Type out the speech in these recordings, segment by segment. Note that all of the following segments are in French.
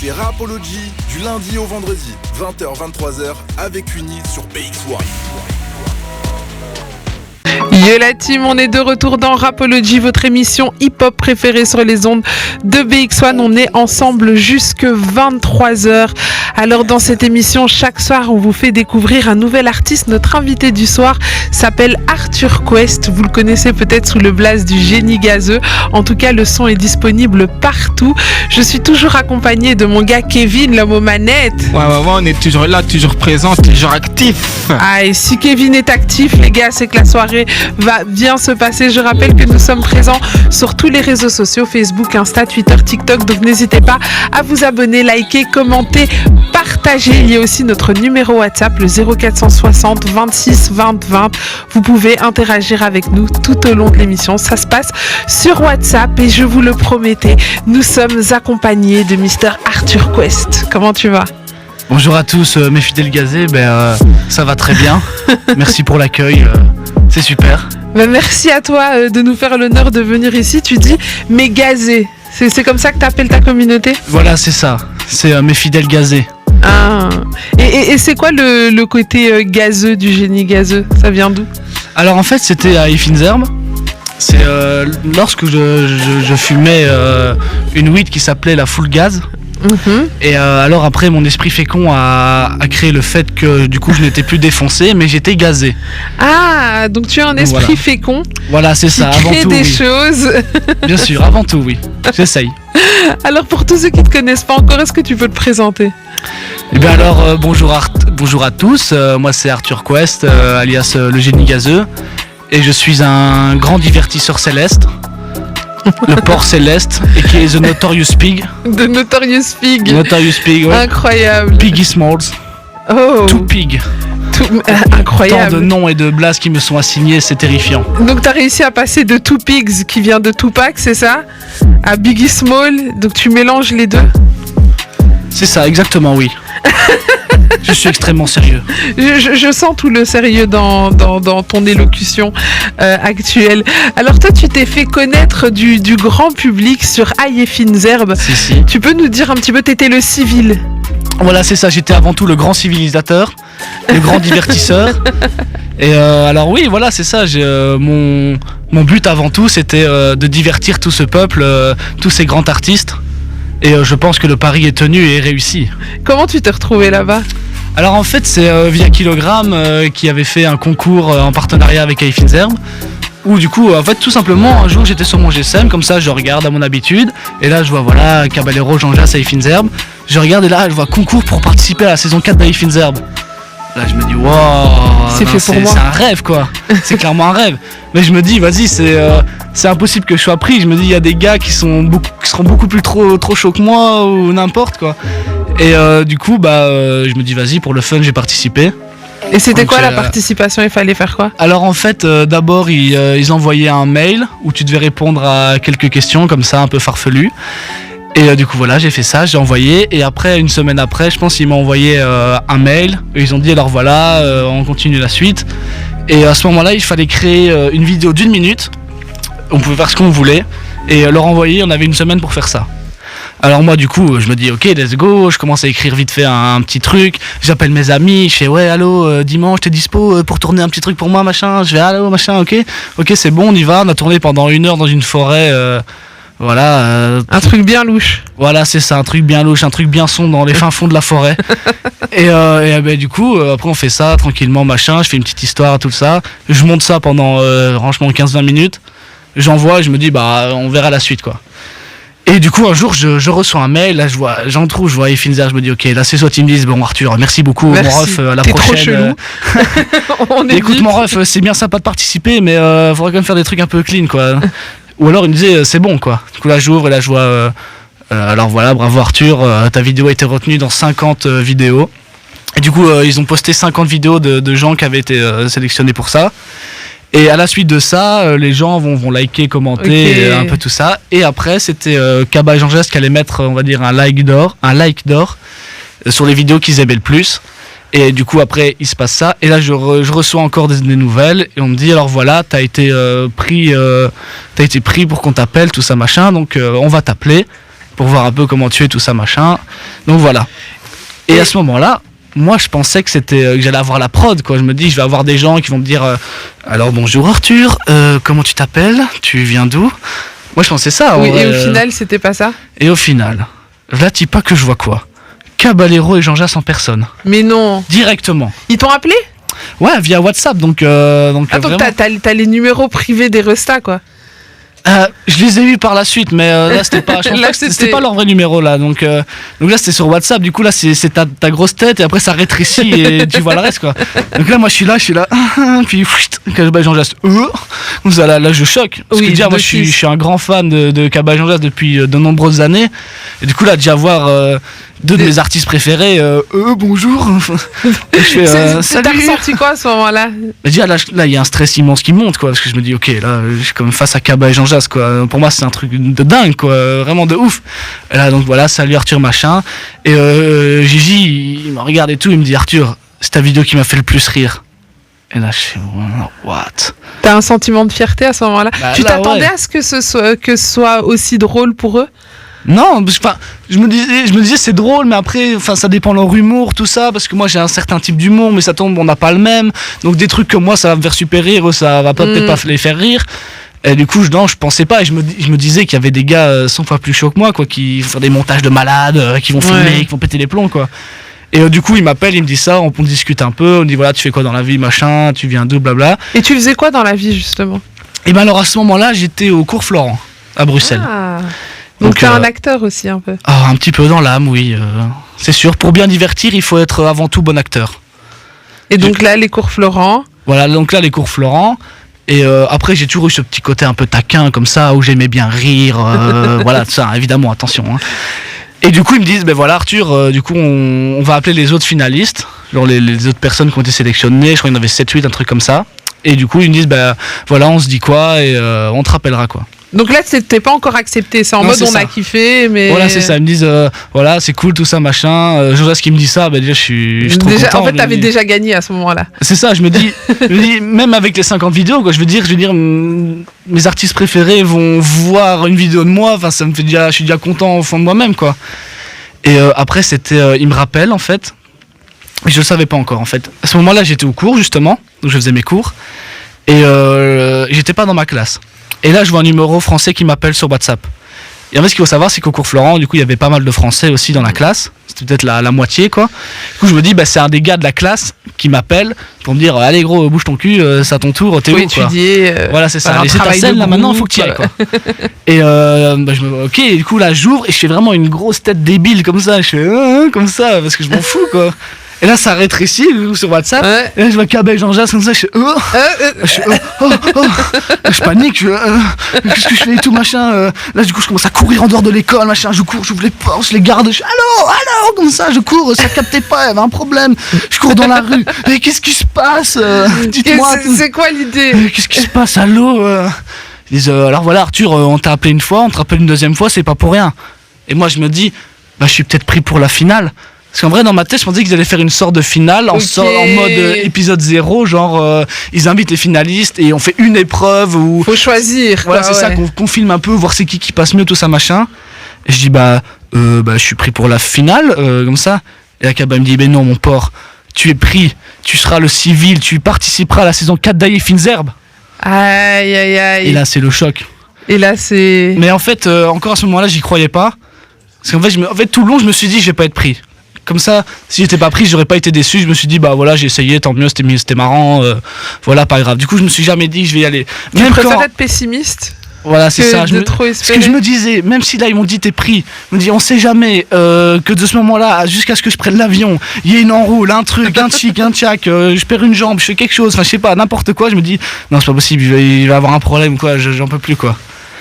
C'est Rapology du lundi au vendredi, 20h-23h avec Uni sur BX1. Yo la team, on est de retour dans Rapology, votre émission hip-hop préférée sur les ondes de BX1. On est ensemble jusque 23h. Alors dans cette émission, chaque soir, on vous fait découvrir un nouvel artiste. Notre invité du soir s'appelle Arthur Quest. Vous le connaissez peut-être sous le blaze du génie gazeux. En tout cas, le son est disponible partout. Je suis toujours accompagnée de mon gars Kevin, l'homme aux manettes. Ouais, on est toujours là, toujours présent, toujours actif. Ah, et si Kevin est actif, les gars, c'est que la soirée va bien se passer. Je rappelle que nous sommes présents sur tous les réseaux sociaux, Facebook, Insta, Twitter, TikTok. Donc n'hésitez pas à vous abonner, liker, commenter, partager. Il y a aussi notre numéro WhatsApp, le 0460 26 20 20. Vous pouvez interagir avec nous tout au long de l'émission. Ça se passe sur WhatsApp et je vous le promettais, nous sommes accompagnés de Mr. Arthur Quest. Comment tu vas ? Bonjour à tous, mes fidèles gazés, ça va très bien. Merci pour l'accueil, c'est super. Merci à toi de nous faire l'honneur de venir ici. Tu dis mes gazés, c'est comme ça que tu appelles ta communauté ? Voilà, c'est ça, c'est mes fidèles gazés. Ah. Et c'est quoi le côté gazeux du génie gazeux ? Ça vient d'où ? Alors en fait, c'était à Iffinzerbe. C'est lorsque je fumais une weed qui s'appelait la Full Gaz. Mmh. Et alors après mon esprit fécond a créé le fait que du coup je n'étais plus défoncé mais j'étais gazé. Ah, donc tu as un esprit fécond. Voilà, c'est ça, avant tout. Des oui. choses. Bien sûr, avant tout, oui. J'essaye. Alors pour tous ceux qui ne te connaissent pas encore, est-ce que tu peux te présenter ? Eh bien alors bonjour à tous, moi c'est Arthur Quest, alias le génie gazeux, et je suis un grand divertisseur céleste. Le porc céleste et qui est The Notorious Pig. The Notorious Pig. Notorious Pig, ouais. Incroyable. Piggy Smalls. Oh. Two Pig. Incroyable. Tant de noms et de blases qui me sont assignés, c'est terrifiant. Donc t'as réussi à passer de Two Pigs, qui vient de Tupac, c'est ça, à Biggie Small. Donc tu mélanges les deux. C'est ça, exactement, oui. Je suis extrêmement sérieux. Je sens tout le sérieux dans ton élocution actuelle. Alors toi, tu t'es fait connaître du grand public sur Iffinzerbe. Si. Tu peux nous dire un petit peu, t'étais le civil. Voilà, c'est ça, j'étais avant tout le grand civilisateur, le grand divertisseur. Et alors oui, voilà, c'est ça, mon but avant tout, c'était de divertir tout ce peuple, tous ces grands artistes. Et je pense que le pari est tenu et réussi. Comment tu t'es retrouvé là-bas ? Alors en fait c'est via Kilogramme qui avait fait un concours en partenariat avec Iffinzerbe. Où du coup en fait tout simplement un jour j'étais sur mon GSM, comme ça je regarde à mon habitude. Et là je vois voilà Caballero Jean Jass à Iffinzerbe. Je regarde et là je vois concours pour participer à la saison 4 d'Iffinzerbe. Là je me dis wow, c'est fait pour moi. C'est un rêve quoi. C'est clairement un rêve. Mais je me dis vas-y c'est impossible que je sois pris. Je me dis il y a des gars qui seront beaucoup plus trop chauds que moi ou n'importe quoi. Et du coup je me dis vas-y pour le fun j'ai participé. Et c'était quoi la participation ? Il fallait faire quoi ? Alors en fait d'abord ils envoyaient un mail où tu devais répondre à quelques questions comme ça un peu farfelues. Et du coup voilà j'ai fait ça, j'ai envoyé et après une semaine après je pense qu'ils m'ont envoyé un mail et ils ont dit alors voilà on continue la suite. Et à ce moment-là il fallait créer une vidéo d'1 minute, on pouvait faire ce qu'on voulait et leur envoyer, on avait une semaine pour faire ça. Alors moi du coup je me dis ok let's go, je commence à écrire vite fait un petit truc, j'appelle mes amis, je fais ouais allô dimanche t'es dispo pour tourner un petit truc pour moi machin, je vais allô machin ok c'est bon on y va, on a tourné pendant 1 heure dans une forêt. Voilà. Un truc bien louche. Voilà, c'est ça, un truc bien louche, un truc bien sombre dans les fins fonds de la forêt. Et du coup, après on fait ça tranquillement, machin, je fais une petite histoire, tout ça. Je monte ça pendant franchement 15-20 minutes. J'envoie et je me dis, on verra la suite, quoi. Et du coup, un jour, je reçois un mail, là, je vois Iffinzerbe, je me dis, ok, là, c'est soit ils me disent, bon, Arthur, merci beaucoup, mon ref, à la prochaine. On est écoute, mon ref, c'est bien sympa de participer, mais faudrait quand même faire des trucs un peu clean, quoi. Ou alors il me disait c'est bon quoi. Du coup là j'ouvre et là je vois alors voilà bravo Arthur, ta vidéo a été retenue dans 50 vidéos. Et du coup ils ont posté 50 vidéos de gens qui avaient été sélectionnés pour ça. Et à la suite de ça les gens vont liker, commenter un peu tout ça. Et après c'était Kaba et Jean Jass qui allaient mettre on va dire un like d'or sur les vidéos qu'ils aimaient le plus. Et du coup après il se passe ça et là je reçois encore des nouvelles et on me dit alors voilà t'as été pris pour qu'on t'appelle tout ça machin donc on va t'appeler pour voir un peu comment tu es, tout ça, machin. Donc voilà. Et à ce moment-là, moi je pensais que que j'allais avoir la prod, quoi. Je me dis, je vais avoir des gens qui vont me dire alors bonjour Arthur, comment tu t'appelles, tu viens d'où? Moi je pensais ça. Oui, et au final, c'était pas ça? Et au final, là t'y pas que je vois quoi? Caballero et Jean Jass en personne. Mais non. Directement. Ils t'ont appelé? Ouais, via WhatsApp, donc donc vraiment... t'as les numéros privés des restas, quoi. Je les ai eus par la suite, mais là c'était pas, c'était pas leur vrai numéro là, donc là c'était sur WhatsApp. Du coup là c'est ta grosse tête et après ça rétrécit et tu vois le reste, quoi. Donc là moi je suis là, puis Jean Jass, là je choque. Parce que déjà moi je suis un grand fan de Cabal Jean Jass depuis de nombreuses années, et du coup là déjà voir deux de mes artistes préférés, bonjour. T'as ressenti quoi à ce moment-là? Déjà là il y a un stress immense qui monte, quoi, parce que je me dis ok, là je suis comme face à Cabal et Jean Jass, quoi. Pour moi c'est un truc de dingue, quoi, vraiment de ouf. Et là donc voilà, salut Arthur machin, et Gigi il me regarde et tout, il me dit Arthur, c'est ta vidéo qui m'a fait le plus rire. Et là je suis what? T'as un sentiment de fierté à ce moment-là? Tu t'attendais ouais. à ce que ce soit aussi drôle pour eux? Non, enfin, je me disais c'est drôle, mais après, enfin, ça dépend de leur humour, tout ça, parce que moi j'ai un certain type d'humour, mais ça tombe, on n'a pas le même. Donc des trucs comme moi, ça va me faire super rire, ou ça va peut-être pas les faire rire. Et du coup, je pensais pas, et je me disais qu'il y avait des gars 100 fois plus chauds que moi, quoi, qui font des montages de malades, qui vont filmer, qui vont péter les plombs, quoi. Et du coup, il m'appelle, il me dit ça, on discute un peu, on dit voilà, tu fais quoi dans la vie, machin, tu viens d'où, blabla. Et tu faisais quoi dans la vie, justement? Et ben alors à ce moment-là, j'étais au cours Florent, à Bruxelles. Ah. Donc t'es un acteur aussi un peu? Un petit peu dans l'âme, oui. C'est sûr, pour bien divertir, il faut être avant tout bon acteur. Et donc là, les cours Florent? Voilà, donc là, les cours Florent. Et après, j'ai toujours eu ce petit côté un peu taquin, comme ça, où j'aimais bien rire. Voilà, ça, évidemment, attention. Hein. Et du coup, ils me disent, ben voilà, Arthur, du coup, on va appeler les autres finalistes, genre les autres personnes qui ont été sélectionnées. Je crois qu'il y en avait 7-8, un truc comme ça. Et du coup, ils me disent, ben voilà, on se dit quoi, et on te rappellera, quoi. Donc là, t'es pas encore accepté, c'est en mode on a kiffé, mais... Voilà, c'est ça, ils me disent, voilà, c'est cool, tout ça, machin. Jean Jass qui me dit ça, bah déjà, je suis trop content. En fait, t'avais déjà gagné à ce moment-là. C'est ça, je me dis, même avec les 50 vidéos, quoi, je veux dire, mes artistes préférés vont voir une vidéo de moi, enfin, ça me fait déjà, je suis déjà content au fond de moi-même, quoi. Et après, il me rappelle, en fait, je le savais pas encore, en fait. À ce moment-là, j'étais au cours, justement, donc je faisais mes cours, et j'étais pas dans ma classe. Et là, je vois un numéro français qui m'appelle sur WhatsApp. Et en fait, ce qu'il faut savoir, c'est qu'au cours Florent, du coup, il y avait pas mal de Français aussi dans la classe. C'était peut-être la moitié, quoi. Du coup, je me dis, bah, c'est un des gars de la classe qui m'appelle pour me dire, allez gros, bouge ton cul, c'est à ton tour, t'es où, quoi. Voilà, c'est ça. Et c'est ta scène, là, maintenant, faut que tu y ailles, quoi. Et ok, et du coup, là, j'ouvre et je fais vraiment une grosse tête débile comme ça. Je fais, comme ça, parce que je m'en fous, quoi. Et là, ça rétrécit sur WhatsApp. Ouais. Et là, je vois Cabal Jean Jass comme ça. Je panique. Qu'est-ce que je fais et tout, machin. Là, du coup, je commence à courir en dehors de l'école, machin. Je cours, j'ouvre les portes, je les garde. Je fais allô, comme ça. Je cours, ça captait pas, il y avait un problème. Je cours dans la rue. Et qu'est-ce qui se passe? Dites-moi. C'est quoi l'idée? Qu'est-ce qui se passe? Allô? Ils disent, alors voilà, Arthur, on t'a appelé une fois, on te rappelle une deuxième fois, c'est pas pour rien. Et moi, je me dis, bah, je suis peut-être pris pour la finale. Parce qu'en vrai, dans ma tête, je pensais qu'ils allaient faire une sorte de finale en mode épisode 0, genre ils invitent les finalistes et on fait une épreuve où... Faut choisir. Voilà, c'est ça, qu'on filme un peu, voir c'est qui passe mieux, tout ça, machin. Et je dis, je suis pris pour la finale, comme ça. Et la Cabal me dit, non, mon porc, tu es pris, tu seras le civil, tu participeras à la saison 4 d'Aïe Fines Herbes. Aïe, aïe, aïe. Et là, c'est le choc. Et là, c'est... Mais en fait, encore à ce moment-là, j'y croyais pas. Parce qu'en fait, tout le long, je me suis dit, je vais pas être pris. Comme ça, si j'étais pas pris, j'aurais pas été déçu. Je me suis dit, bah voilà, j'ai essayé, tant mieux, c'était marrant, voilà, pas grave. Du coup, je me suis jamais dit, je vais y aller. Tu préfères être pessimiste? Voilà, c'est ça. Parce que je me disais, même si là ils m'ont dit t'es pris, je me dis on sait jamais que de ce moment-là jusqu'à ce que je prenne l'avion, il y a une enroule, un truc, un chic, un tchac, je perds une jambe, je fais quelque chose, enfin je sais pas, n'importe quoi. Je me dis non c'est pas possible, il va avoir un problème quoi, j'en peux plus quoi.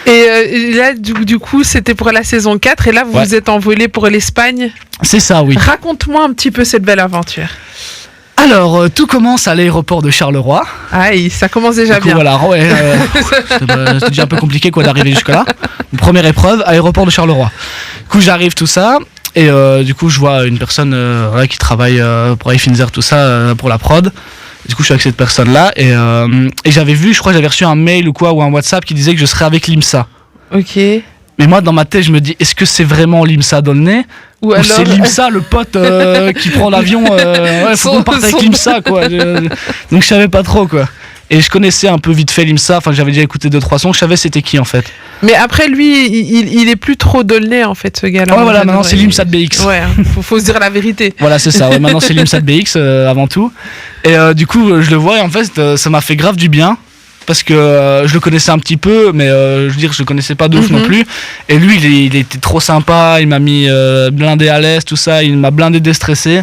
Et là, du coup, c'était pour la saison 4, et là, vous vous êtes envolé pour l'Espagne. C'est ça, oui. Raconte-moi un petit peu cette belle aventure. Alors, tout commence à l'aéroport de Charleroi. Aïe, ça commence déjà bien. Voilà, c'est déjà un peu compliqué quoi d'arriver jusque-là. Première épreuve, aéroport de Charleroi. Du coup, j'arrive, tout ça, et du coup, je vois une personne qui travaille pour iFinzer, tout ça, pour la prod. Du coup, je suis avec cette personne-là et j'avais vu, je crois que j'avais reçu un mail ou un WhatsApp qui disait que je serais avec l'IMSA. Ok. Mais moi, dans ma tête, je me dis, est-ce que c'est vraiment Limsa Dolnay ou alors c'est Limsa, le pote qui prend l'avion faut qu'on parte avec Limsa, quoi. Donc je savais pas trop, quoi. Et je connaissais un peu vite fait Limsa, enfin j'avais déjà écouté 2-3 sons, je savais c'était qui en fait. Mais après lui, il est plus trop Dolnay en fait, ce gars-là. Ouais, voilà, maintenant c'est Limsa de BX. Ouais, faut se dire la vérité. Voilà, c'est ça, ouais, maintenant c'est Limsa de BX avant tout. Et du coup, je le vois et en fait, ça m'a fait grave du bien. Parce que je le connaissais un petit peu, mais je veux dire, je le connaissais pas de ouf non plus. Et lui, il était trop sympa, il m'a mis blindé à l'aise, tout ça, il m'a blindé déstressé.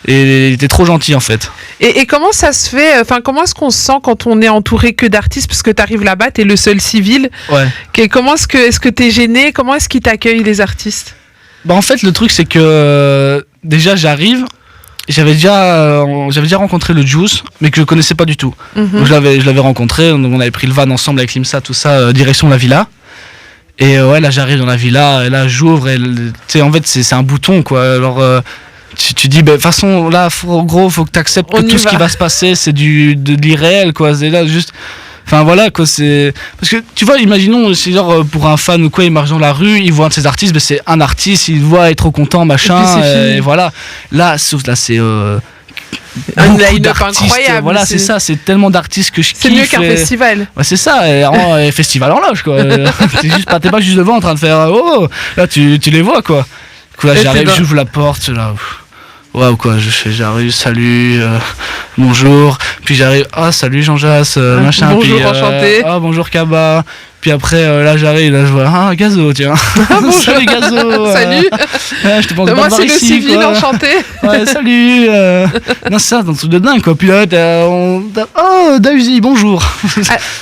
Et il était trop gentil en fait. Et comment ça se fait, enfin comment est-ce qu'on se sent quand on est entouré que d'artistes, parce que t'arrives là-bas, t'es le seul civil. Ouais. Comment est-ce que t'es gêné, comment est-ce qu'ils t'accueillent les artistes? Bah en fait le truc c'est que déjà j'arrive, j'avais déjà rencontré le Juice, mais que je connaissais pas du tout. Donc je l'avais rencontré, donc on avait pris le van ensemble avec Limsa, tout ça, direction la villa. Et ouais, là j'arrive dans la villa, et là j'ouvre, et tu sais en fait c'est un bouton quoi. Alors tu dis, de toute façon là faut que t'acceptes que tout ce qui va se passer c'est de l'irréel quoi. C'est là juste. Enfin voilà quoi, c'est parce que tu vois, imaginons c'est genre pour un fan ou quoi, il marche dans la rue, il voit un de ses artistes, ben c'est un artiste, il voit être trop content machin et voilà. Là sauf là c'est un line-up incroyable. Voilà, c'est ça, c'est tellement d'artistes que je kiffe. C'est mieux qu'un festival. Ouais, c'est ça, et festival en loge quoi. T'es pas juste devant en train de faire oh, là tu les vois quoi. Du coup là j'arrive, j'ouvre la porte là. Waouh quoi, j'arrive, salut, bonjour, puis j'arrive, salut Jean-Jas, machin, bonjour, puis enchanté. Bonjour Kaba, puis après là j'arrive, là je vois Gazo, tiens. Bonjour. Salut Gazo. Salut. Je te pense moi pas c'est le ici, civil, quoi. enchanté. Ouais, salut. Non c'est ça, dans le truc de dingue quoi. Puis là Dausi, bonjour.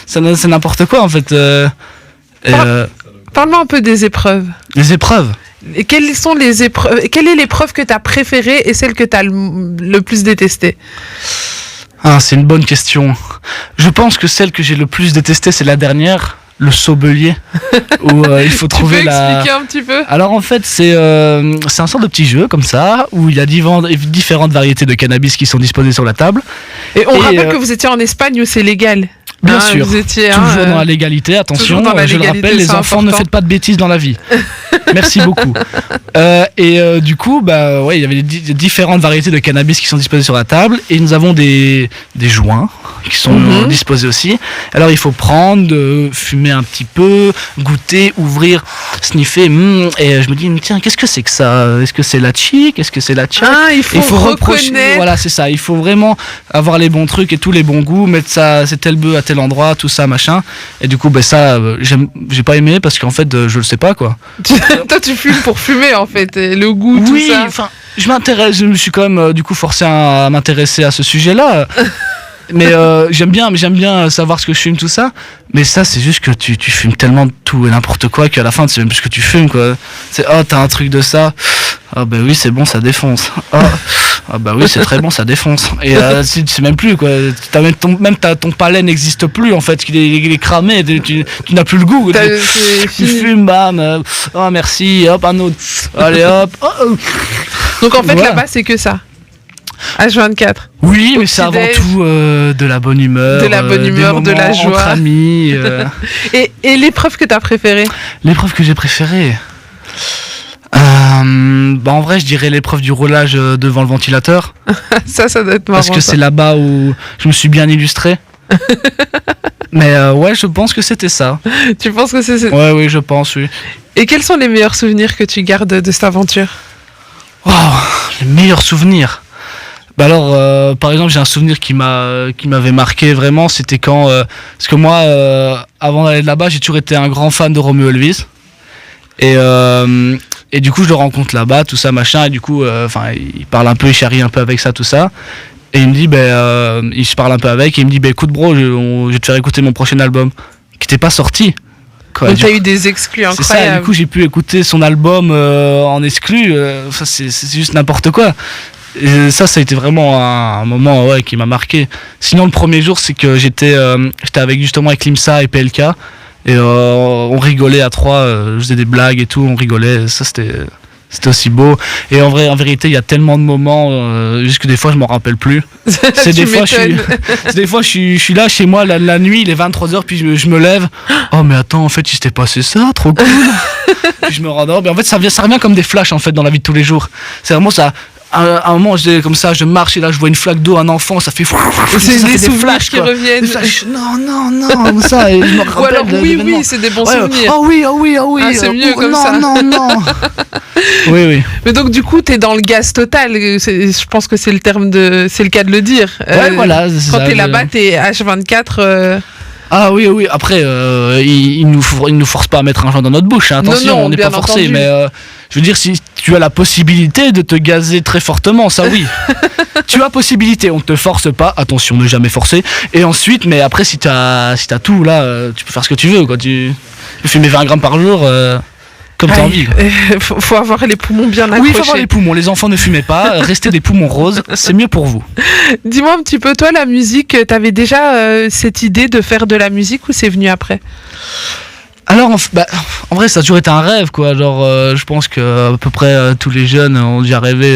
C'est n'importe quoi en fait. Parle-moi un peu des épreuves. Les épreuves. Et quelles sont les épreuves? Quelle est l'épreuve que tu as préférée et celle que tu as le plus détestée? C'est une bonne question. Je pense que celle que j'ai le plus détestée, c'est la dernière, le saut bélier, où il faut trouver tu peux expliquer un petit peu? Alors en fait, c'est un sort de petit jeu comme ça, où il y a différentes variétés de cannabis qui sont disposées sur la table. Et on rappelle que vous étiez en Espagne où c'est légal. Bien sûr, vous étiez, toujours dans la légalité, attention, je le rappelle, les enfants ne faites pas de bêtises dans la vie. Merci beaucoup. Du coup, ouais, il y avait différentes variétés de cannabis qui sont disposées sur la table, et nous avons des joints qui sont disposés aussi. Alors il faut prendre, fumer un petit peu, goûter, ouvrir, sniffer, et je me dis tiens, qu'est-ce que c'est que ça? Est-ce que c'est la chic? Est-ce que c'est la tchak? Il faut reconnaître. Voilà, c'est ça, il faut vraiment avoir les bons trucs et tous les bons goûts, mettre ça, c'est tel bœuf à tel endroit, tout ça machin. Et du coup ça j'ai pas aimé parce qu'en fait je le sais pas quoi. Toi tu fumes pour fumer en fait, et le goût, tout ça. Oui, enfin je me suis quand même du coup forcé à m'intéresser à ce sujet-là. Mais j'aime bien savoir ce que je fume, tout ça. Mais ça, c'est juste que tu fumes tellement de tout et n'importe quoi qu'à la fin, tu sais même plus ce que tu fumes, quoi. C'est t'as un truc de ça. Bah oui, c'est bon, ça défonce. Bah oui, c'est très bon, ça défonce. Et tu sais même plus, quoi. Ton palais n'existe plus, en fait. Il est cramé, tu n'as plus le goût. Tu fumes, bam. Merci, hop, un autre. Allez, hop. Donc en fait, là-bas, c'est que ça. H24. Oui, mais c'est avant tout de la bonne humeur. De la bonne humeur, de la joie. Entre amis. Et l'épreuve que tu as préférée? L'épreuve que j'ai préférée en vrai, je dirais l'épreuve du roulage devant le ventilateur. ça doit être marrant. Parce que c'est là-bas où je me suis bien illustré. Mais ouais, je pense que c'était ça. Tu penses que c'est... Ouais, oui, je pense, oui. Et quels sont les meilleurs souvenirs que tu gardes de cette aventure? Les meilleurs souvenirs. Alors, par exemple, j'ai un souvenir qui m'avait marqué vraiment, c'était quand... parce que moi, avant d'aller là-bas, j'ai toujours été un grand fan de Romeo Elvis. Et du coup, je le rencontre là-bas, tout ça, machin, et du coup, il parle un peu, il charrie un peu avec ça, tout ça. Et il me dit, il se parle un peu avec, et il me dit, écoute bro, je vais te faire écouter mon prochain album, qui n'était pas sorti. Quoi. Donc t'as eu des exclus incroyables. C'est ça, et du coup, j'ai pu écouter son album en exclu, c'est juste n'importe quoi. Et ça a été vraiment un moment qui m'a marqué. Sinon, le premier jour, c'est que j'étais justement avec Limsa et PLK, et on rigolait à trois, je faisais des blagues et tout, on rigolait, ça c'était aussi beau. Et en vérité, il y a tellement de moments, juste que des fois je m'en rappelle plus. Des fois je suis là chez moi la nuit, il est 23h, puis je me lève. Oh mais attends, en fait il s'était passé ça, trop cool. puis je me rendors. Mais en fait, ça revient comme des flashs en fait dans la vie de tous les jours. C'est vraiment ça. À un moment, comme ça, je marche et là, je vois une flaque d'eau, un enfant, ça fait fou. C'est des souvenirs flashs qui reviennent. Non, ça. Et je me Ou alors, rappelle oui, l'événement. c'est des bons souvenirs. Oh oui. Ah, c'est mieux comme ça. Non. Oui. Mais donc, du coup, t'es dans le gaz total. Je pense que c'est le cas de le dire. Ouais, voilà. Quand t'es là-bas, t'es H24. Ah oui. Après, il nous force pas à mettre un joint dans notre bouche. Hein. Attention, non, on n'est pas bien forcé. entendu. Mais je veux dire, si tu as la possibilité de te gazer très fortement, ça oui. Tu as possibilité, on ne te force pas. Attention, ne jamais forcer. Et ensuite, mais après, si t'as tout là, tu peux faire ce que tu veux. Quoi. Tu peux fumer 20 grammes par jour. Comme t'as envie. Faut avoir les poumons bien accrochés. Oui, il faut avoir les poumons. Les enfants ne fumez pas. Restez des poumons roses. C'est mieux pour vous. Dis-moi un petit peu, toi, la musique, t'avais déjà cette idée de faire de la musique ou c'est venu après ? Alors, en vrai, ça a toujours été un rêve, quoi. Genre, je pense que à peu près tous les jeunes ont déjà rêvé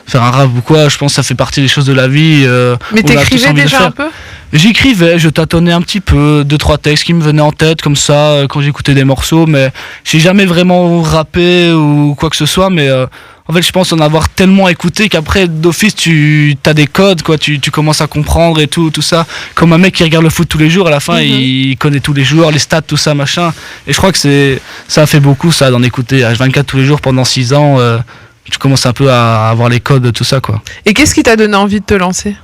faire un rap ou quoi. Je pense que ça fait partie des choses de la vie. Mais t'écrivais déjà un peu ? J'écrivais, je tâtonnais un petit peu, 2-3 textes qui me venaient en tête comme ça quand j'écoutais des morceaux, mais j'ai jamais vraiment rappé ou quoi que ce soit. Mais en fait, je pense en avoir tellement écouté qu'après, d'office, tu as des codes, quoi. Tu commences à comprendre et tout ça. Comme un mec qui regarde le foot tous les jours, à la fin, il connaît tous les joueurs, les stats, tout ça, machin. Et je crois que ça a fait beaucoup, ça, d'en écouter H24 tous les jours pendant 6 ans. Tu commences un peu à avoir les codes, tout ça, quoi. Et qu'est-ce qui t'a donné envie de te lancer ?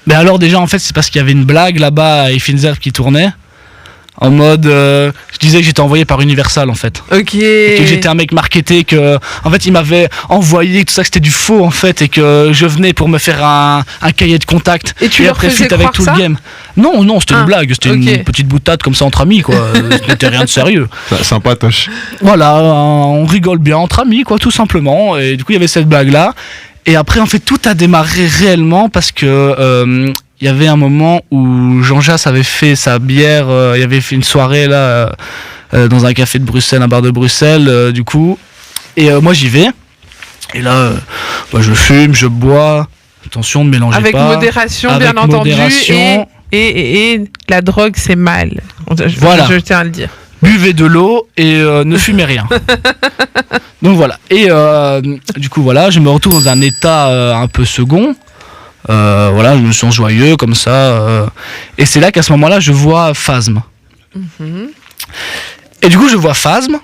Mais alors déjà en fait c'est parce qu'il y avait une blague là-bas à Effinzer qui tournait en mode je disais que j'étais envoyé par Universal en fait. Ok. Et que j'étais un mec marketé, que en fait il m'avait envoyé tout ça, que c'était du faux en fait, et que je venais pour me faire un cahier de contact. Et tu leur après faisais suite avec croire tout ça ? le game. Non, c'était une blague, c'était une petite boutade comme ça entre amis quoi. Ce n'était rien de sérieux. Sympatoche. Voilà, on rigole bien entre amis quoi, tout simplement. Et du coup il y avait cette blague là. Et après, en fait, tout a démarré réellement parce que il y avait un moment où Jean Jass avait fait sa bière, il avait fait une soirée là dans un café de Bruxelles, un bar de Bruxelles, du coup. Et moi, j'y vais. Et là, je fume, je bois. Attention, ne mélangez avec pas. Modération, avec bien entendu. modération. Et la drogue, c'est mal. Voilà. Je tiens à le dire. Buvez de l'eau et ne fumez rien. Donc voilà. Et du coup voilà, je me retrouve dans un état un peu second. Voilà, je me sens joyeux comme ça. Et c'est là qu'à ce moment-là, je vois Phasm. Et du coup, je vois Phasm.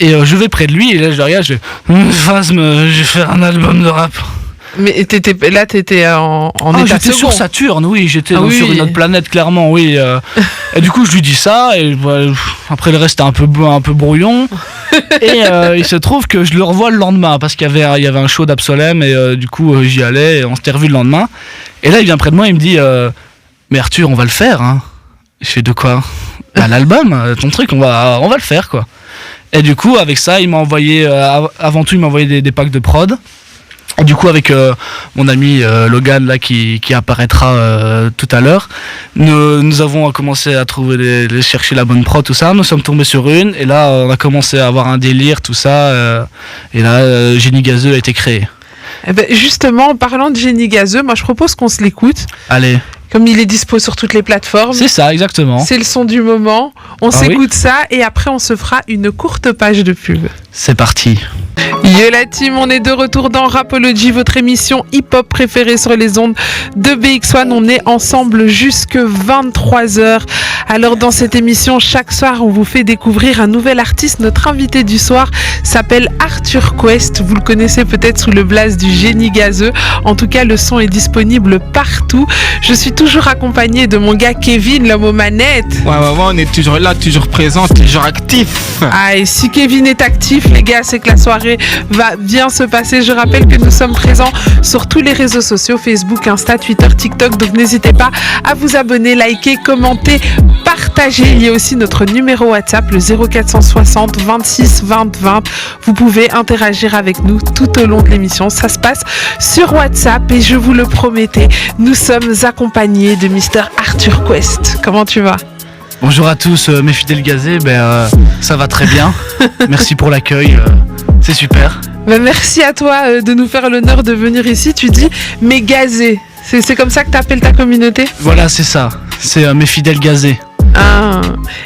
Et je vais près de lui et là je le regarde, je fais Phasm, je vais faire un album de rap. Mais t'étais en état j'étais second. sur Saturne, oui, j'étais sur une autre planète, clairement, oui. Et du coup, je lui dis ça, et après le reste, c'était un peu brouillon. Et il se trouve que je le revois le lendemain, parce qu'il y avait un show d'Absolem, et du coup, j'y allais, et on s'était revu le lendemain. Et là, il vient près de moi, il me dit mais Arthur, on va le faire, hein. Je fais de quoi ? L'album, ton truc, on va le faire, quoi. Et du coup, avec ça, il m'a envoyé, avant tout, il m'a envoyé des packs de prod. Et du coup, avec mon ami Logan là qui apparaîtra tout à l'heure, nous avons commencé à chercher la bonne prod, tout ça. Nous sommes tombés sur une et là on a commencé à avoir un délire, tout ça. Et là, Génie Gazeux a été créé. Eh ben, justement, en parlant de Génie Gazeux, moi je propose qu'on se l'écoute. Allez. Comme il est dispo sur toutes les plateformes. C'est ça, exactement. C'est le son du moment. On s'écoute ça et après on se fera une courte page de pub. C'est parti. Yo la team, on est de retour dans Rapology, votre émission hip-hop préférée sur les ondes de BX1. On est ensemble jusque 23h. Alors dans cette émission, chaque soir, on vous fait découvrir un nouvel artiste. Notre invité du soir s'appelle Arthur Quest. Vous le connaissez peut-être sous le blaze du Génie Gazeux. En tout cas, le son est disponible partout. Je suis toujours accompagnée de mon gars Kevin, l'homme aux manettes. Ouais, on est toujours là, toujours présent, toujours actif. Ah, et si Kevin est actif, les gars, c'est que la soirée va bien se passer. Je rappelle que nous sommes présents sur tous les réseaux sociaux, Facebook, Insta, Twitter, TikTok. Donc n'hésitez pas à vous abonner, liker, commenter, partager. Il y a aussi notre numéro WhatsApp, le 0460 26 20 20. Vous pouvez interagir avec nous tout au long de l'émission. Ça se passe sur WhatsApp et je vous le promettais, nous sommes accompagnés de Mr. Arthur Quest. Comment tu vas ? Bonjour à tous, mes fidèles gazés. Ça va très bien. Merci pour l'accueil. C'est super. Merci à toi de nous faire l'honneur de venir ici. Tu dis mes gazés. C'est comme ça que tu appelles ta communauté ? Voilà, c'est ça. C'est mes fidèles gazés. Ah.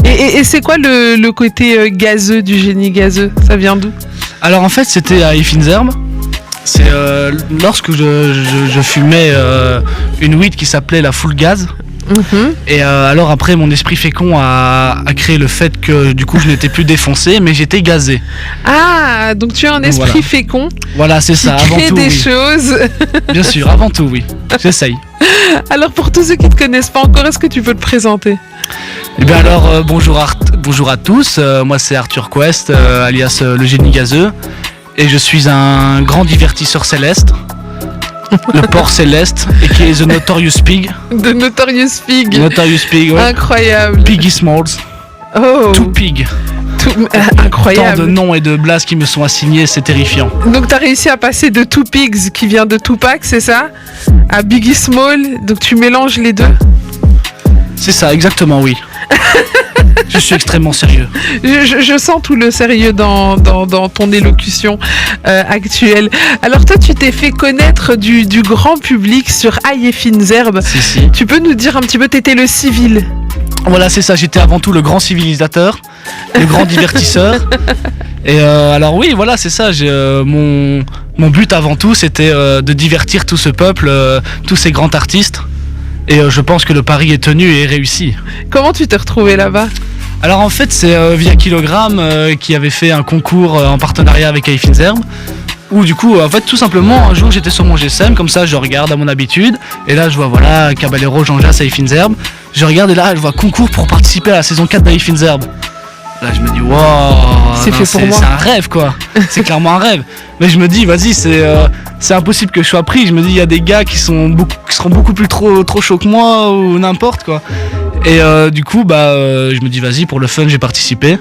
Et c'est quoi le côté gazeux du génie gazeux? Ça vient d'où? Alors en fait, c'était à Effinzerbe. C'est lorsque je fumais une weed qui s'appelait la full gaz. Et alors après, mon esprit fécond a créé le fait que du coup je n'étais plus défoncé, mais j'étais gazé. Ah, donc tu as un esprit Voilà. fécond Voilà, c'est qui ça, avant crée tout. des Oui. choses. Bien sûr, avant tout, oui. J'essaye. Alors pour tous ceux qui ne te connaissent pas encore, est-ce que tu peux te présenter? Eh bien alors, bonjour à tous. Moi c'est Arthur Quest, alias le génie gazeux. Et je suis un grand divertisseur céleste. Le porc céleste, et qui est The Notorious Pig. De Notorious Pig. Notorious Pig, ouais. Incroyable. Piggy Smalls. Oh, Tout Pig. Tant incroyable. de noms et de blases qui me sont assignés, c'est terrifiant. Donc tu as réussi à passer de Two Pigs, qui vient de Tupac, c'est ça, à Biggie Small. Donc tu mélanges les deux. C'est ça, exactement, oui. Je suis extrêmement sérieux. Je sens tout le sérieux dans ton élocution actuelle. Alors toi, tu t'es fait connaître du grand public sur Effinzerbe. Si. Tu peux nous dire un petit peu, t'étais le civil. Voilà, c'est ça, j'étais avant tout le grand civilisateur, le grand divertisseur. Et alors oui, voilà, c'est ça, mon but avant tout, c'était de divertir tout ce peuple, tous ces grands artistes. Et je pense que le pari est tenu et réussi. Comment tu t'es retrouvé là-bas? Alors en fait, c'est via Kilogramme qui avait fait un concours en partenariat avec Effinzerbe. Où du coup, en fait, tout simplement, un jour j'étais sur mon GSM, comme ça je regarde à mon habitude, et là je vois, voilà, Caballero, Jean Jass à Effinzerbe. Je regarde et là je vois concours pour participer à la saison 4 d'Effinzerbe. Là je me dis, wow, C'est fait pour moi. C'est un rêve quoi, c'est clairement un rêve. Mais je me dis, vas-y, c'est impossible que je sois pris. Je me dis, il y a des gars qui seront beaucoup plus trop chauds que moi, ou n'importe quoi. Et du coup, je me dis, vas-y, pour le fun, j'ai participé.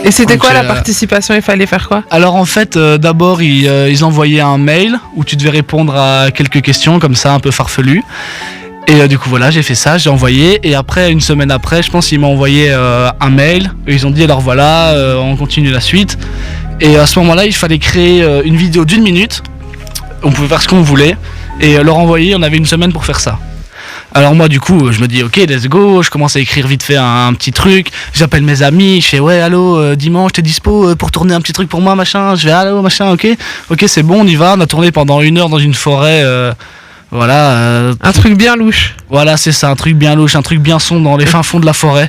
Et c'était Donc, quoi la participation? Il fallait faire quoi? Alors en fait, d'abord ils envoyaient un mail où tu devais répondre à quelques questions comme ça un peu farfelues. Et du coup voilà, j'ai fait ça, j'ai envoyé. Et après, une semaine après, je pense qu'ils m'ont envoyé un mail. Et ils ont dit alors voilà, on continue la suite. Et à ce moment-là, il fallait créer une vidéo d'1 minute. On pouvait faire ce qu'on voulait. Et leur envoyer, on avait une semaine pour faire ça. Alors moi du coup je me dis ok, let's go, je commence à écrire vite fait un petit truc, j'appelle mes amis, je fais ouais allô, dimanche t'es dispo pour tourner un petit truc pour moi machin, je vais allô machin, ok c'est bon, on y va, on a tourné pendant 1 heure dans une forêt, voilà. Un truc bien louche. Voilà, c'est ça, un truc bien louche, un truc bien sombre dans les fins fonds de la forêt.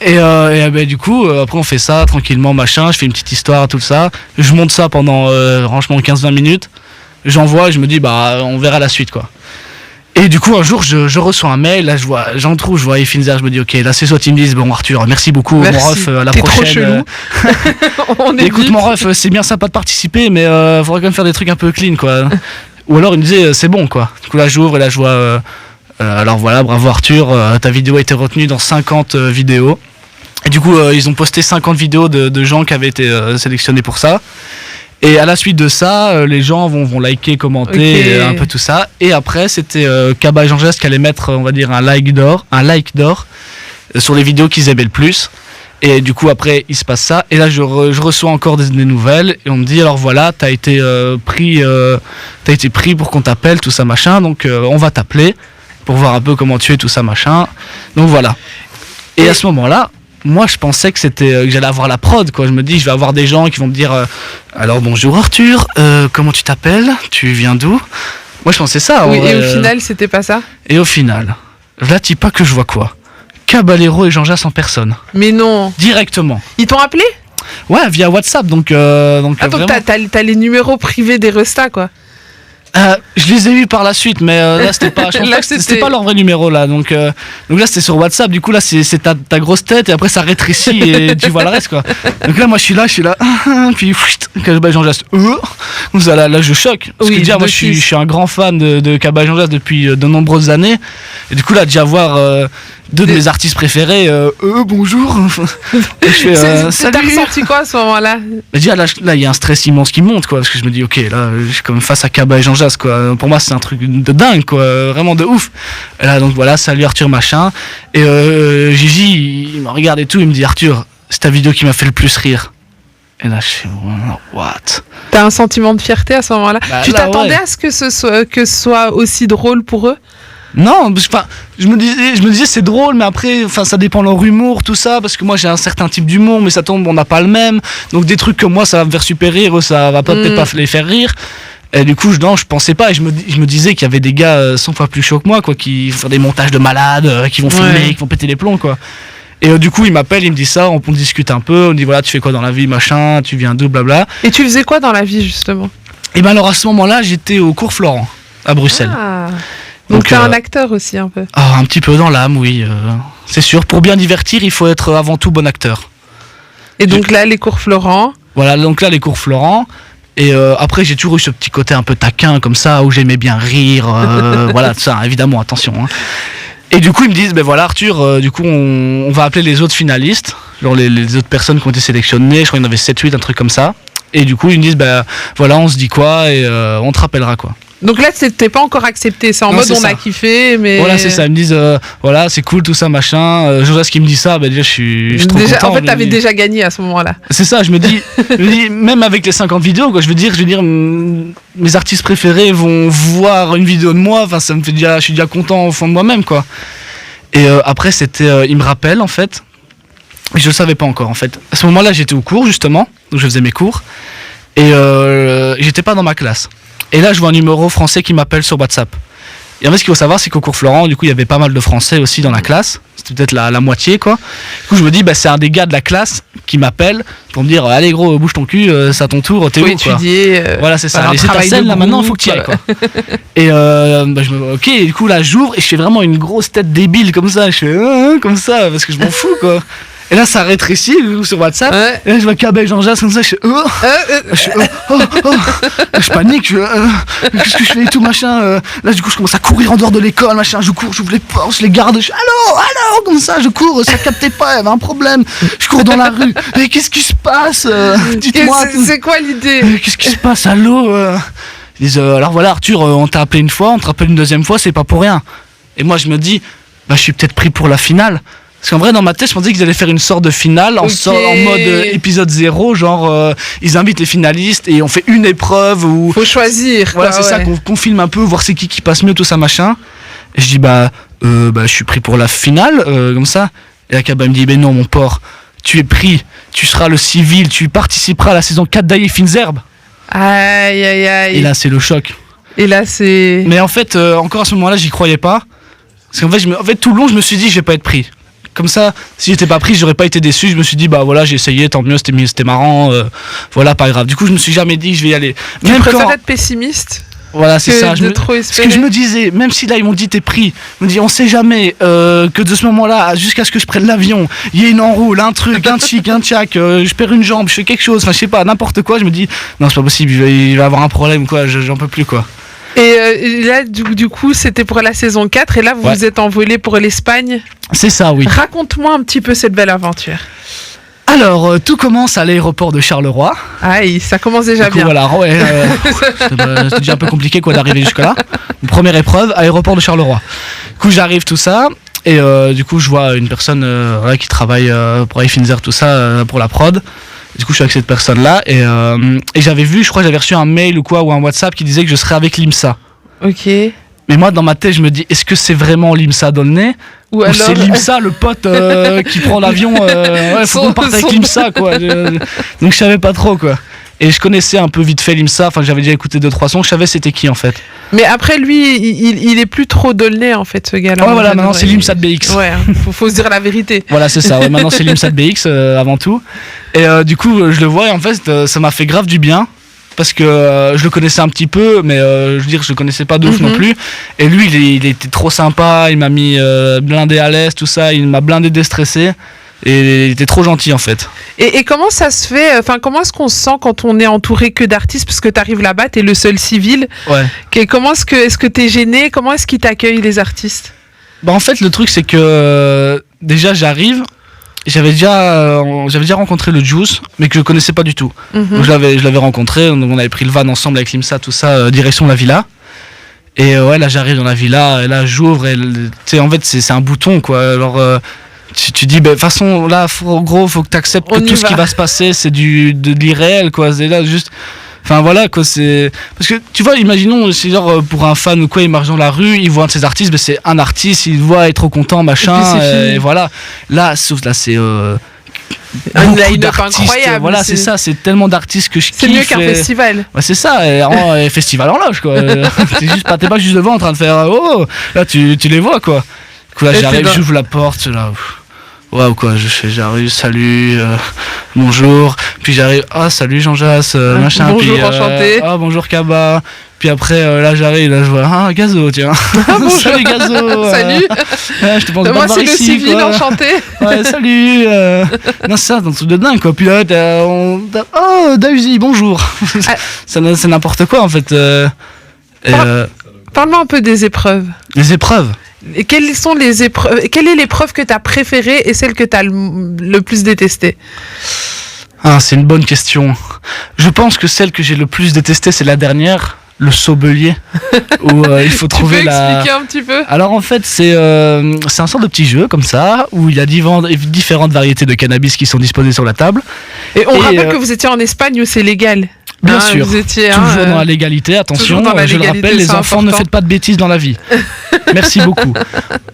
Et du coup, après on fait ça tranquillement, machin, je fais une petite histoire, tout ça. Je monte ça pendant franchement 15-20 minutes. J'envoie, je me dis, on verra la suite, quoi. Et du coup, un jour, je reçois un mail, là, je vois Effinzerbe, je me dis, ok, là, c'est soit ils me disent, bon, Arthur, merci beaucoup, Merci. mon ref, à la T'es prochaine. trop chelou. On est Écoute, vite. mon ref, c'est bien sympa de participer, mais faudrait quand même faire des trucs un peu clean, quoi. Ou alors, il me disait, c'est bon, quoi. Du coup, là, j'ouvre et là, je vois, alors voilà, bravo Arthur, ta vidéo a été retenue dans 50 vidéos. Et du coup, ils ont posté 50 vidéos de gens qui avaient été sélectionnés pour ça. Et à la suite de ça, les gens vont liker, commenter, Ok. un peu tout ça. Et après, c'était Kaba et Jean Jass qui allait mettre, on va dire, un like d'or sur les vidéos qu'ils aimaient le plus. Et du coup, après, il se passe ça. Et là, je reçois encore des nouvelles. Et on me dit, alors voilà, t'as été pris pour qu'on t'appelle, tout ça, machin. Donc, on va t'appeler pour voir un peu comment tu es, tout ça, machin. Donc, voilà. Et à ce moment-là, moi, je pensais que que j'allais avoir la prod, quoi. Je me dis, je vais avoir des gens qui vont me dire, alors bonjour Arthur, comment tu t'appelles? Tu viens d'où? Moi, je pensais ça. Oui, ouais. et au final, c'était pas ça? Et au final, là, tu pas que je vois quoi? Caballero et Jean Jass en personne, Mais non. directement. Ils t'ont appelé? Ouais, via WhatsApp, donc Attends, vraiment. t'as les numéros privés des restas, quoi. Je les ai eus par la suite, mais là c'était pas, je pense Là, pas que c'était c'était- pas leur vrai numéro là, donc là c'était sur WhatsApp, du coup là c'est ta grosse tête et après ça rétrécit et tu vois le reste quoi. Donc là moi je suis là, puis Kaba et Jean Jass, donc là je choque. Parce Oui, que déjà moi je d'office. suis un grand fan de Kaba et Jean Jass depuis de nombreuses années, et du coup là déjà voir deux de mes artistes préférés, bonjour. Et je fais, T'as salut. ressenti quoi à ce moment-là? Mais déjà là il y a un stress immense qui monte quoi, parce que je me dis ok là je suis comme face à Kaba et Jean Jass quoi. Pour moi c'est un truc de dingue quoi, vraiment de ouf. Et là donc voilà, salut Arthur machin. Et Gigi il me regarde et tout, il me dit Arthur, c'est ta vidéo qui m'a fait le plus rire. Et là je fais what? T'as un sentiment de fierté à ce moment-là? Bah, Tu là, t'attendais ouais. à ce que ce soit aussi drôle pour eux? Non, parce que, je me disais c'est drôle, mais après, ça dépend de leur humour, tout ça, parce que moi j'ai un certain type d'humour, mais ça tombe, on n'a pas le même. Donc des trucs comme moi, ça va me faire super rire, ça va peut-être pas les faire rire. Et du coup, je pensais pas, et je me disais qu'il y avait des gars 100 fois plus chauds que moi, quoi, qui font des montages de malades, qui vont filmer, qui vont péter les plombs, quoi. Et du coup, il m'appelle, il me dit ça, on discute un peu, on dit voilà, tu fais quoi dans la vie, machin, tu viens d'où, blabla. Et tu faisais quoi dans la vie, justement? Et ben alors à ce moment-là, j'étais au cours Florent, à Bruxelles. Ah. Donc t'es un acteur aussi, un peu? Ah, un petit peu dans l'âme, oui. C'est sûr, pour bien divertir, il faut être avant tout bon acteur. Et donc là, les cours Florent? Voilà, donc là, les cours Florent. Et après, j'ai toujours eu ce petit côté un peu taquin, comme ça, où j'aimais bien rire. Voilà, ça, évidemment, attention. Hein. Et du coup, ils me disent, ben voilà, Arthur, du coup, on va appeler les autres finalistes, genre les autres personnes qui ont été sélectionnées. Je crois qu'il y en avait 7-8, un truc comme ça. Et du coup, ils me disent, ben voilà, on se dit quoi et on te rappellera, quoi. Donc là, t'es pas encore accepté, c'est en mode on a kiffé, mais... Voilà, c'est ça, ils me disent, voilà, c'est cool, tout ça, machin. Josas qui me dit ça, bah déjà, je suis trop content. En fait, t'avais déjà gagné à ce moment-là. C'est ça, je me dis, même avec les 50 vidéos, quoi, je veux dire, mes artistes préférés vont voir une vidéo de moi, enfin, ça me fait déjà, je suis déjà content au fond de moi-même, quoi. Et après, ils me rappellent, en fait, et je le savais pas encore, en fait. À ce moment-là, j'étais au cours, justement, donc je faisais mes cours, et j'étais pas dans ma classe. Et là, je vois un numéro français qui m'appelle sur WhatsApp. Et en fait, ce qu'il faut savoir, c'est qu'au cours Florent, du coup, il y avait pas mal de Français aussi dans la classe. C'était peut-être la moitié, quoi. Du coup, je me dis, c'est un des gars de la classe qui m'appelle pour me dire, allez gros, bouge ton cul, c'est à ton tour, t'es où, quoi. Étudier. Voilà, c'est ça. Et c'est ta scène, là, maintenant, il faut que tu y ailles, quoi. Et ok, et du coup, là, j'ouvre et je fais vraiment une grosse tête débile comme ça. Je fais, comme ça, parce que je m'en fous, quoi. Et là, ça rétrécit sur WhatsApp. Ouais. Et là, je vois Kabel Jean-Jas comme ça. Je je panique. Qu'est-ce que je fais et tout, machin. Là, du coup, je commence à courir en dehors de l'école, machin. Je cours, j'ouvre les portes, je les garde. Je fais allô, comme ça. Je cours, ça captait pas, il y avait un problème. Je cours dans la rue. Mais qu'est-ce qui se passe? Dites-moi. C'est quoi l'idée? Qu'est-ce qui se passe? Allô? Ils disent, alors voilà, Arthur, on t'a appelé une fois, on te rappelle une deuxième fois, c'est pas pour rien. Et moi, je me dis, je suis peut-être pris pour la finale. Parce qu'en vrai, dans ma tête, je pensais qu'ils allaient faire une sorte de finale en mode épisode 0, genre ils invitent les finalistes et on fait une épreuve où... Faut choisir. Voilà, c'est ça, qu'on filme un peu, voir c'est qui passe mieux, tout ça, machin. Et je dis, je suis pris pour la finale, comme ça. Et Akaba me dit, non, mon porc, tu es pris, tu seras le civil, tu participeras à la saison 4 d'Aïe Fines Herbes. Aïe, aïe, aïe. Et là, c'est le choc. Et là, c'est... Mais en fait, encore à ce moment-là, j'y croyais pas. Parce qu'en fait, tout le long, je me suis dit, je vais pas être pris. Comme ça, si j'étais pas pris, j'aurais pas été déçu. Je me suis dit, voilà, j'ai essayé, tant mieux, c'était marrant, voilà, pas grave. Du coup, je me suis jamais dit que je vais y aller. Tu préfères être pessimiste? Voilà, c'est ça. Trop espérer. Parce que je me disais, même si là ils m'ont dit t'es pris, je me dis on sait jamais que de ce moment-là jusqu'à ce que je prenne l'avion, il y ait une enroule, un truc, un chic, un tchac, je perds une jambe, je fais quelque chose, enfin je sais pas, n'importe quoi. Je me dis non, c'est pas possible, il va avoir un problème, quoi, j'en peux plus, quoi. Et là, du coup, c'était pour la saison 4, et là, vous vous êtes envolé pour l'Espagne. C'est ça, oui. Raconte-moi un petit peu cette belle aventure. Alors, tout commence à l'aéroport de Charleroi. Aïe, ça commence déjà bien. Voilà, c'est déjà un peu compliqué, quoi, d'arriver jusque-là. Première épreuve, aéroport de Charleroi. Du coup, j'arrive, tout ça, et du coup, je vois une personne qui travaille pour iFinzer, tout ça, pour la prod. Du coup, je suis avec cette personne-là et j'avais vu, je crois que j'avais reçu un mail ou un WhatsApp qui disait que je serais avec l'IMSA. Ok. Mais moi, dans ma tête, je me dis, est-ce que c'est vraiment l'IMSA dans le nez ou alors... c'est l'IMSA, le pote qui prend l'avion faut qu'on parte avec l'IMSA, quoi. Donc, je savais pas trop, quoi. Et je connaissais un peu vite fait l'IMSA, enfin j'avais déjà écouté 2-3 sons, je savais c'était qui, en fait. Mais après lui, il est plus trop Dolné, en fait, ce gars-là. Ouais, voilà, maintenant c'est l'IMSA de BX. Ouais, faut se dire la vérité. Voilà, c'est ça, maintenant c'est l'IMSA de BX avant tout. Et du coup, je le vois et en fait, ça m'a fait grave du bien. Parce que je le connaissais un petit peu, mais je veux dire, je le connaissais pas de ouf non plus. Et lui, il était trop sympa, il m'a mis blindé à l'aise, tout ça, il m'a blindé déstressé. Et il était trop gentil, en fait. Et comment ça se fait, enfin comment est-ce qu'on se sent quand on est entouré que d'artistes, parce que t'arrives là-bas, t'es le seul civil. Ouais. Comment est-ce que t'es gêné? Comment est-ce qu'ils t'accueillent, les artistes? En fait, le truc c'est que déjà j'arrive, j'avais déjà rencontré le Juice, mais que je connaissais pas du tout. Donc je l'avais rencontré, donc on avait pris le van ensemble avec l'IMSA, tout ça, direction la villa. Et là j'arrive dans la villa, et là j'ouvre, et en fait c'est un bouton, quoi. Alors tu dis, de toute façon, là, faut que tu acceptes que tout ce qui va se passer, c'est de l'irréel, quoi. C'est là, juste, Enfin voilà quoi, c'est parce que tu vois, imaginons c'est genre pour un fan ou quoi, il marche dans la rue, il voit un de ses artistes, ben c'est un artiste, il voit être trop content machin, et voilà. Là c'est un beaucoup line-up d'artistes, incroyable. voilà, c'est ça, c'est tellement d'artistes que je kiffe. C'est mieux qu'un festival. Ouais, c'est ça, et festival en loge quoi. T'es pas juste devant en train de faire oh, là tu les vois quoi. Du coup, là j'arrive, j'ouvre la porte là. Waouh quoi, j'arrive, salut, bonjour, puis j'arrive, salut Jean Jass, machin, bonjour, puis enchanté. Bonjour Kaba, puis après là j'arrive, là je vois Gazo, tiens. Bonjour. Salut Gazo. Salut. Je te pense Moi pas c'est le ici, civil, quoi. enchanté. Ouais, salut. Non c'est ça, dans un truc de dingue quoi. Puis là Dausi, bonjour. C'est n'importe quoi en fait. Parle-moi un peu des épreuves. Les épreuves. Et quelles sont les épreuves? Quelle est l'épreuve que tu as préférée et celle que tu as le plus détestée? C'est une bonne question. Je pense que celle que j'ai le plus détestée, c'est la dernière, le saut-bélier, où il faut trouver tu peux expliquer un petit peu? Alors en fait, c'est un sort de petit jeu comme ça, où il y a différentes variétés de cannabis qui sont disposées sur la table. Et on rappelle que vous étiez en Espagne où c'est légal. Bien sûr, vous étiez, toujours dans la légalité, attention, je le rappelle, les enfants ne faites pas de bêtises dans la vie. Merci beaucoup.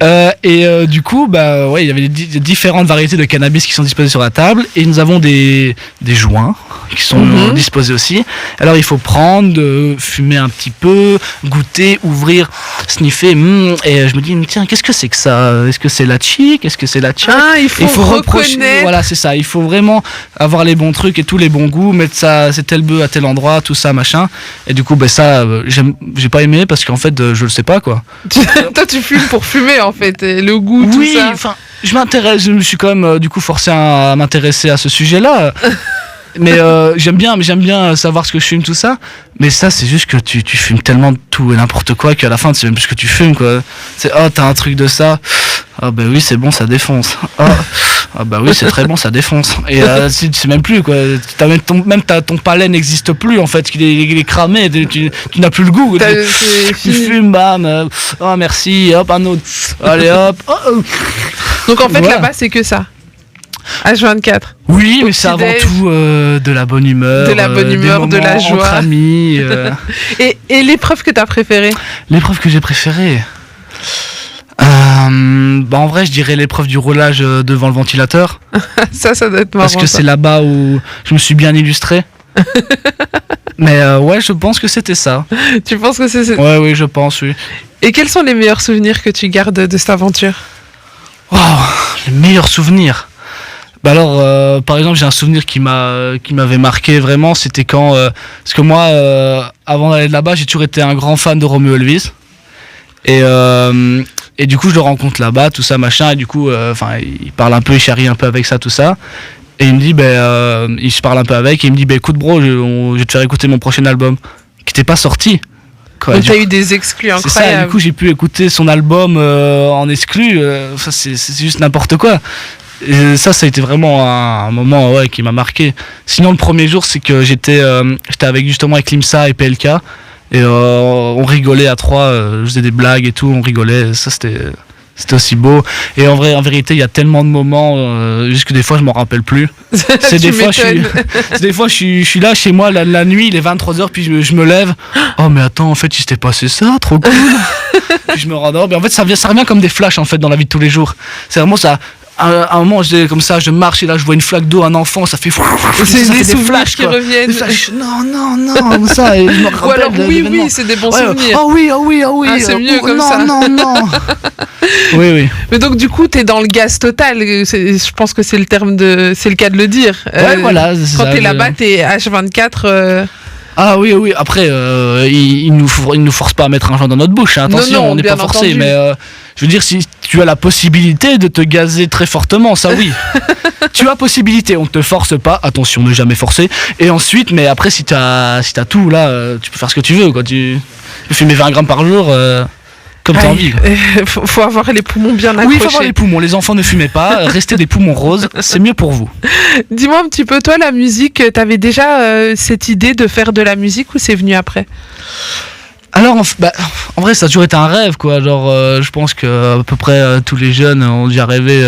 Du coup, il y avait différentes variétés de cannabis qui sont disposées sur la table, et nous avons des joints qui sont disposés aussi. Alors il faut prendre, fumer un petit peu, goûter, ouvrir, sniffer, et je me dis tiens, qu'est-ce que c'est que ça? Est-ce que c'est la chic? Est-ce que c'est la tchak? Il faut reconnaître. Voilà, c'est ça, il faut vraiment avoir les bons trucs et tous les bons goûts, mettre ça, c'est tel bœuf à tel endroit, tout ça machin, et du coup j'ai pas aimé parce qu'en fait je le sais pas quoi. Toi tu fumes pour fumer en fait, et le goût, tout ça. Oui, enfin je me suis quand même du coup forcé à m'intéresser à ce sujet-là. Mais j'aime bien savoir ce que je fume, tout ça. Mais ça, c'est juste que tu fumes tellement de tout et n'importe quoi qu'à la fin, tu sais même plus ce que tu fumes, quoi. C'est t'as un truc de ça. Oui, c'est bon, ça défonce. Oui, c'est très bon, ça défonce. Et tu sais même plus, quoi. Ton palais n'existe plus, en fait. Il est cramé, tu n'as plus le goût. Tu fumes, bam. Merci, hop, un autre. Allez, hop. Donc en fait, voilà. Là-bas, c'est que ça. H24. Oui, mais c'est avant tout de la bonne humeur. De la bonne humeur, de la joie. Entre amis. Et l'épreuve que tu as préférée? L'épreuve que j'ai préférée en vrai, je dirais l'épreuve du roulage devant le ventilateur. Ça doit être marrant. Parce que c'est là-bas où je me suis bien illustré. Mais ouais, je pense que c'était ça. Tu penses que c'est ça? Oui, je pense, oui. Et quels sont les meilleurs souvenirs que tu gardes de cette aventure? Les meilleurs souvenirs. Par exemple, j'ai un souvenir qui m'avait marqué vraiment, c'était quand parce que moi avant d'aller de là-bas, j'ai toujours été un grand fan de Romeo Elvis. Et du coup, je le rencontre là-bas, tout ça machin, et du coup il parle un peu, il charrie un peu avec ça, tout ça. Et il me dit il se parle un peu avec et il me dit écoute bro, je vais te faire écouter mon prochain album qui n'était pas sorti. Donc t'as eu des exclus incroyables. C'est ça, du coup j'ai pu écouter son album en exclu, c'est juste n'importe quoi. Et ça a été vraiment un moment qui m'a marqué. Sinon le premier jour c'est que j'étais avec Limsa et PLK et on rigolait à trois, je faisais des blagues et tout, on rigolait, ça c'était aussi beau. Et en vérité il y a tellement de moments juste que des fois je m'en rappelle plus. Des fois je suis là chez moi la nuit, il est 23h puis je me lève, mais attends en fait il s'était passé ça, trop cool. Puis je me rendors, mais en fait ça revient comme des flashs en fait dans la vie de tous les jours. C'est vraiment ça. À un moment, comme ça, je marche et là, je vois une flaque d'eau, un enfant, ça fait. C'est des flashs qui reviennent. Des flashs, non, ça. Et je me rappelle, ou alors, oui, c'est des bons souvenirs. Oui. C'est mieux comme ça. Non. Oui. Mais donc, du coup, t'es dans le gaz total. Je pense que c'est le cas de le dire. Ouais, voilà. Quand t'es là-bas, t'es H24. Oui. Après, ils nous forcent pas à mettre un joint dans notre bouche. Hein. Attention, on n'est pas forcé. Entendu. Mais je veux dire, si tu as la possibilité de te gazer très fortement, ça oui. Tu as possibilité, on ne te force pas. Attention, ne jamais forcer. Et ensuite, mais après, si t'as tout là, tu peux faire ce que tu veux. Quoi. Tu peux fumer 20 grammes par jour. Comme t'as envie. Faut avoir les poumons bien accrochés. Oui, il faut avoir les poumons. Les enfants ne fumez pas. Restez des poumons roses. C'est mieux pour vous. Dis-moi un petit peu, toi, la musique, t'avais déjà cette idée de faire de la musique ou c'est venu après? Alors, en vrai, ça a toujours été un rêve, quoi. Genre, je pense que à peu près tous les jeunes ont déjà rêvé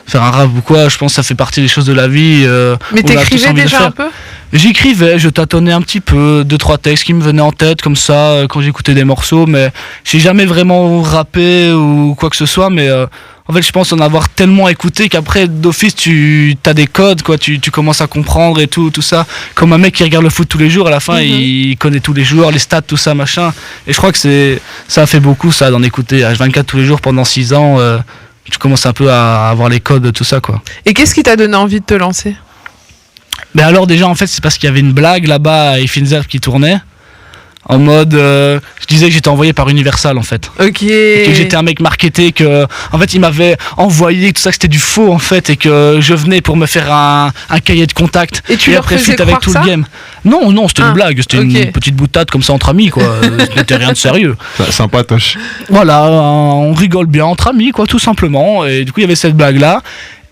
faire un rap ou quoi. Je pense que ça fait partie des choses de la vie. Mais t'écrivais déjà un peu? J'écrivais, je tâtonnais un petit peu, 2-3 textes qui me venaient en tête comme ça quand j'écoutais des morceaux, mais j'ai jamais vraiment rappé ou quoi que ce soit. Mais en fait, je pense en avoir tellement écouté qu'après, d'office, tu as des codes, quoi. Tu commences à comprendre et tout ça. Comme un mec qui regarde le foot tous les jours, à la fin, il connaît tous les joueurs, les stats, tout ça, machin. Et je crois que ça a fait beaucoup, ça, d'en écouter H24 tous les jours pendant 6 ans. Tu commences un peu à avoir les codes, tout ça, quoi. Et qu'est-ce qui t'a donné envie de te lancer? Mais alors déjà en fait c'est parce qu'il y avait une blague là-bas à Effinzer qui tournait en mode je disais que j'étais envoyé par Universal en fait. Ok. Et que j'étais un mec marketé, que en fait il m'avait envoyé tout ça, que c'était du faux en fait, et que je venais pour me faire un cahier de contact. Et tu leur après faisais suite avec croire tout ça? le game. Non, c'était une blague, c'était une petite boutade comme ça entre amis quoi. Ce n'était rien de sérieux. Sympa Tosh. Voilà, on rigole bien entre amis quoi, tout simplement. Et du coup il y avait cette blague là.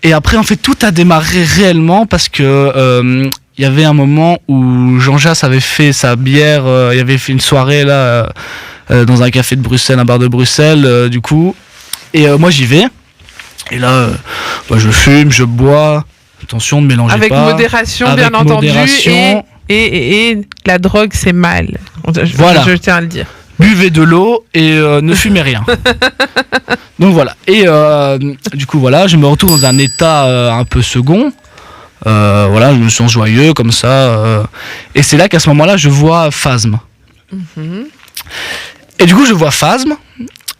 Et après, en fait, tout a démarré réellement parce que il y avait un moment où Jean Jass avait fait sa bière, il avait fait une soirée là dans un café de Bruxelles, un bar de Bruxelles, du coup. Et moi, j'y vais. Et là, je fume, je bois. Attention, ne mélangez avec pas. Modération, avec bien entendu. modération. Et la drogue, c'est mal. Voilà. Je tiens à le dire. Buvez de l'eau et ne fumez rien. Donc voilà. Et du coup voilà, je me retrouve dans un état un peu second. Voilà, je me sens joyeux comme ça. Et c'est là qu'à ce moment-là, je vois Phasm. Et du coup, je vois Phasm.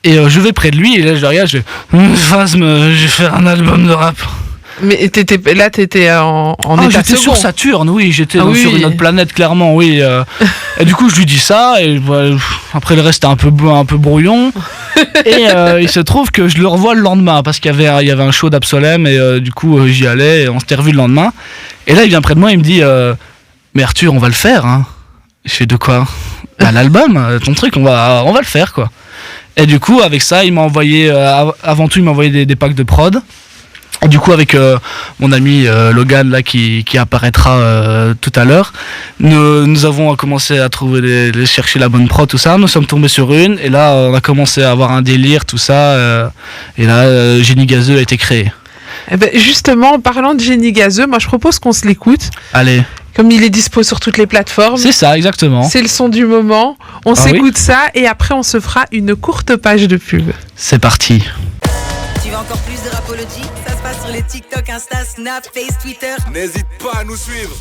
Et je vais près de lui et là je le regarde, je fais Phasm, je vais faire un album de rap. Mais t'étais en état j'étais second. sur Saturne, oui, j'étais sur une autre planète, clairement, oui. Et du coup, je lui dis ça, et après le reste, c'était un peu brouillon. Et il se trouve que je le revois le lendemain, parce qu'il y avait un show d'Absolem, et du coup, j'y allais, et on s'était revu le lendemain. Et là, il vient près de moi, il me dit mais Arthur, on va le faire, hein. Je fais de quoi? L'album, ton truc, on va le faire, quoi. Et du coup, avec ça, il m'a envoyé, avant tout, il m'a envoyé des packs de prod. Et du coup, avec mon ami Logan là qui apparaîtra tout à l'heure, nous avons commencé à chercher la bonne prod, tout ça. Nous sommes tombés sur une, et là, on a commencé à avoir un délire, tout ça. Et là, Génie Gazeux a été créé. Eh ben, justement, en parlant de Génie Gazeux, moi je propose qu'on se l'écoute. Allez. Comme il est dispo sur toutes les plateformes. C'est ça, exactement. C'est le son du moment. On s'écoute ça et après on se fera une courte page de pub. C'est parti. Tu veux encore plus de Rapology? Ça se passe sur les TikTok, Insta, Snap, Face, Twitter. N'hésite pas à nous suivre.